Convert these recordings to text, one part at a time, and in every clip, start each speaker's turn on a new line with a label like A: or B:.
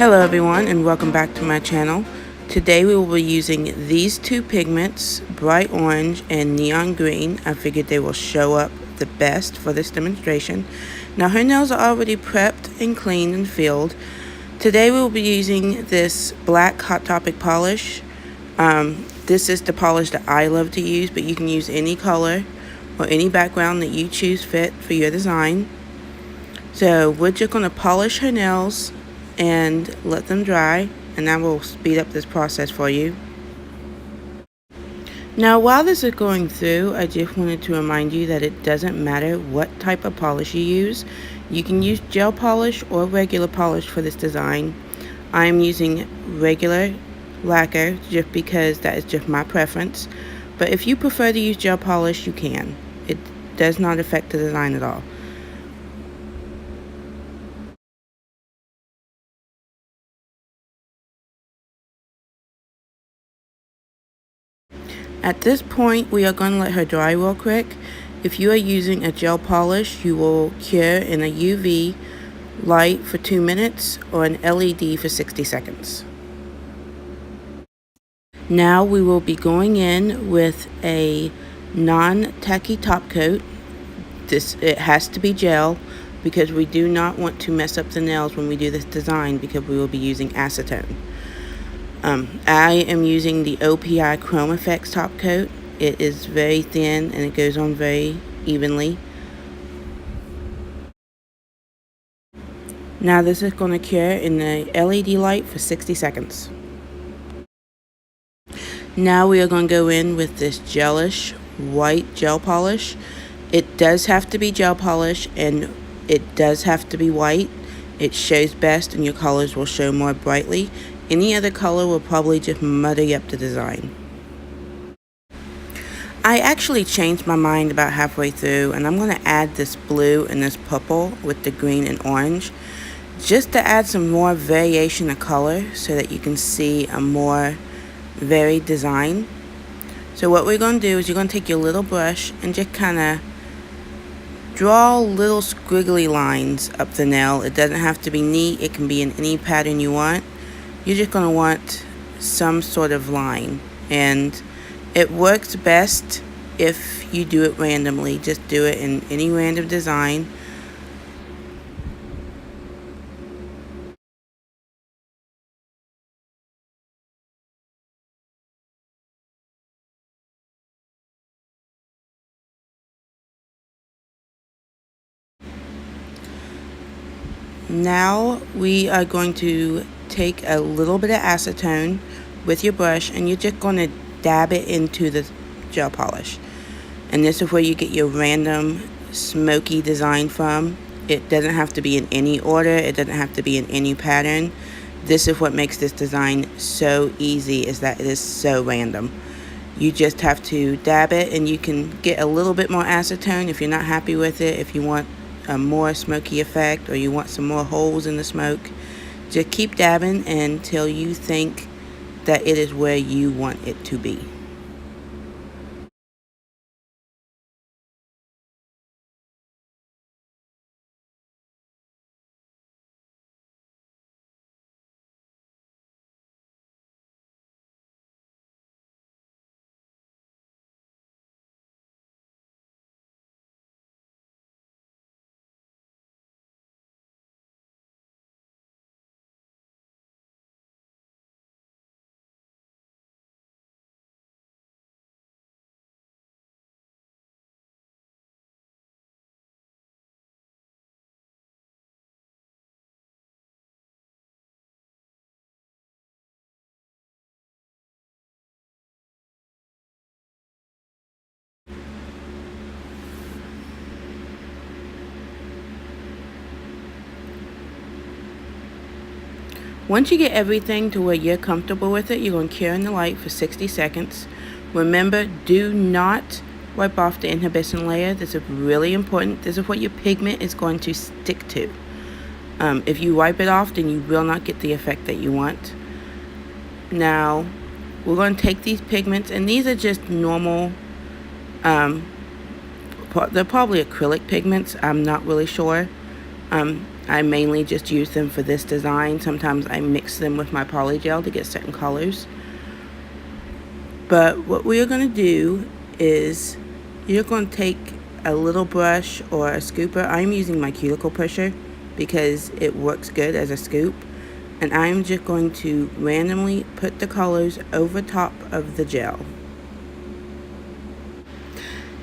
A: Hello everyone and welcome back to my channel. Today we will be using these two pigments, bright orange and neon green. I figured they will show up the best for this demonstration. Now her nails are already prepped and cleaned and filled. Today we will be using this black Hot Topic polish. This is the polish that I love to use, but you can use any color or any background that you choose fit for your design. So we're just going to polish her nails and let them dry, and that will speed up this process for you. Now while this is going through, I just wanted to remind you that it doesn't matter what type of polish you use. You can use gel polish or regular polish for this design. I'm using regular lacquer just because that is just my preference, but if you prefer to use gel polish, you can. It does not affect the design at all. At this point, we are going to let her dry real quick. If you are using a gel polish, you will cure in a UV light for 2 minutes or an LED for 60 seconds. Now we will be going in with a non-tacky top coat. It has to be gel because we do not want to mess up the nails when we do this design, because we will be using acetone. I am using the OPI Chrome Effects top coat. It is very thin and it goes on very evenly. Now this is going to cure in the LED light for 60 seconds. Now we are going to go in with this gelish white gel polish. It does have to be gel polish and it does have to be white. It shows best and your colors will show more brightly. Any other color will probably just muddy up the design. I actually changed my mind about halfway through, and I'm going to add this blue and this purple with the green and orange just to add some more variation of color so that you can see a more varied design. So what we're going to do is you're going to take your little brush and just kind of draw little squiggly lines up the nail. It doesn't have to be neat. It can be in any pattern you want. You're just going to want some sort of line, and it works best if you do it randomly. Just do it in any random design. Now we are going to take a little bit of acetone with your brush, and you're just going to dab it into the gel polish. And this is where you get your random smoky design from. It doesn't have to be in any order. It doesn't have to be in any pattern. This is what makes this design so easy, is that it is so random. You just have to dab it, and you can get a little bit more acetone if you're not happy with it. If you want a more smoky effect or you want some more holes in the smoke, just keep dabbing until you think that it is where you want it to be. Once you get everything to where you're comfortable with it, you're going to cure in the light for 60 seconds. Remember, do not wipe off the inhibition layer. This is really important. This is what your pigment is going to stick to. If you wipe it off, then you will not get the effect that you want. Now, we're going to take these pigments, and these are just normal, they're probably acrylic pigments. I'm not really sure. I mainly just use them for this design. Sometimes I mix them with my poly gel to get certain colors. But what we are going to do is you're going to take a little brush or a scooper. I'm using my cuticle pusher because it works good as a scoop. And I'm just going to randomly put the colors over top of the gel.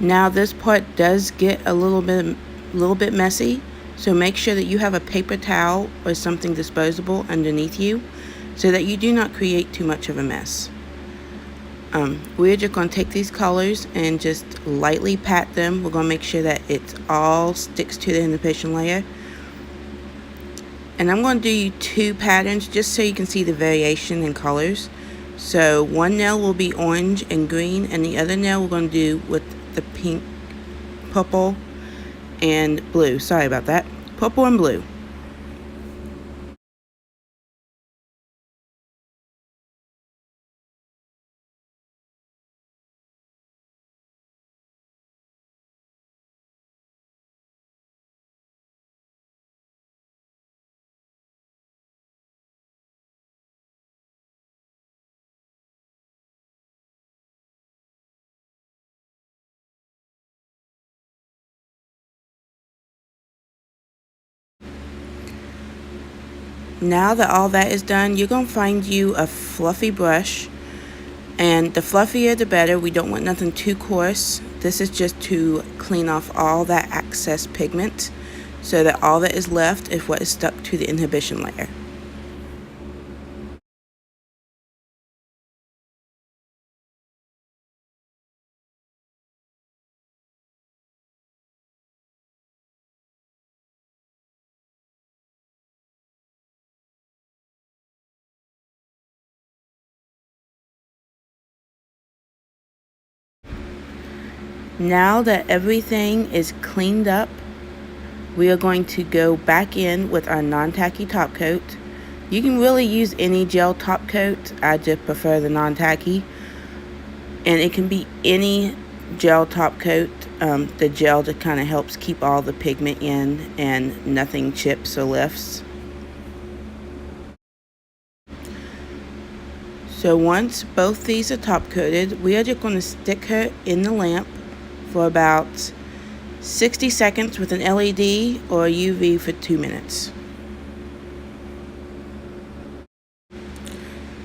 A: Now this part does get a little bit messy, so make sure that you have a paper towel or something disposable underneath you so that you do not create too much of a mess. We're just going to take these colors and just lightly pat them. We're going to make sure that it all sticks to the inhibition layer. And I'm going to do 2 patterns just so you can see the variation in colors. So one nail will be orange and green, and the other nail we're going to do with the pink, purple, and blue. Sorry about that. Purple and blue. Now that all that is done, you're going to find you a fluffy brush, and the fluffier the better. We don't want nothing too coarse. This is just to clean off all that excess pigment so that all that is left is what is stuck to the inhibition layer. Now that everything is cleaned up, we are going to go back in with our non-tacky top coat. You can really use any gel top coat. I just prefer the non-tacky. And it can be any gel top coat. The gel just kind of helps keep all the pigment in and nothing chips or lifts. So once both these are top coated, we are just going to stick her in the lamp for about 60 seconds with an LED or a UV for 2 minutes.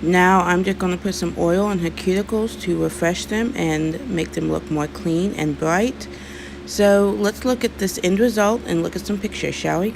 A: Now I'm just going to put some oil on her cuticles to refresh them and make them look more clean and bright. So let's look at this end result and look at some pictures, shall we?